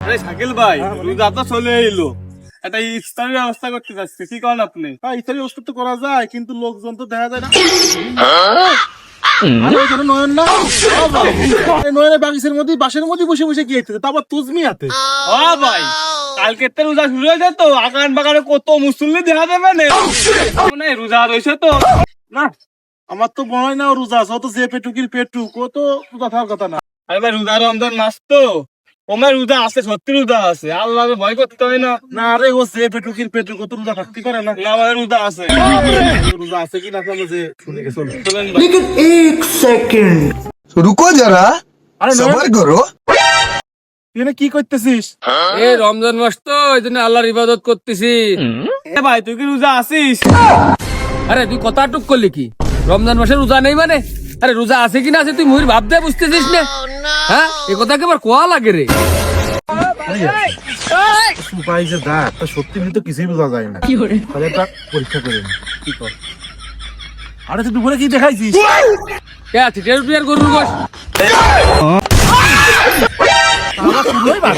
আরে শাকিল ভাই, রোজা তো চলে এলো, একটা ইফতারের ব্যবস্থা করতে চাচ্ছি, কি করেন আপনি? ইত্যাদি ওষুধ তো করা যায়, কিন্তু লোকজন তো দেখা যায় না। আরে ওইখানে নয়ন না, এই নয়নের বাগিচের মধ্যে বাসের মধ্যে বসে বসে গিয়েছে, তারপর তুজমি হাতে। ও ভাই, কালকে তো রোজা শুরু হয়ে যেত, আগান বাগানে কত মুসল্লি দেখা দেবে না, রোজা রয়েছে তো না, আমার তো মনে হয় না ও রোজা আছে, ও তো যে পেটুকির পেটুক, ও তো রোজা থাকার কথা না। আরে ভাই, রোজা রমজান মাস তো, ওমার রোজা আছে, সত্যি রোজা আছে, আল্লাহকে ভয় করতে হয় না। না রে, ও যে পেটুকির পেটুক, ও তো রোজা থাকতে পারে না। না ভাই, রোজা আছে। রোজা আছে কি না চলো যে শুনে গেছো। চলেন ভাই। लेकिन एक सेकंड रुको जरा আরে নয়ন, सबर करो। তুই এখানে কি করতেছিস? এ রমজান মাস তো এই জন্য আল্লাহর ইবাদত করতেছি। এ ভাই, তুই কি রোজা আছিস? আরে তুই কথা টুক করলি কি? রমজান মাসে রোজা নেই মানে? আরে রোজা আছে কি না আছে তুই মুহির ভাবতে বুঝতেছিস না? হ্যাঁ, এই কথা কেবার কোয়া লাগে রে। ভাই যে দা, তা সত্যি তো কিছুই বোঝা যায় না। তাহলে একটা পরীক্ষা করে নি। কি কর? আরে তুই দুপুরে কি দেখাইছিস? কে আছে তুই আর গরুর গোশ? আমার শুধুই বাস।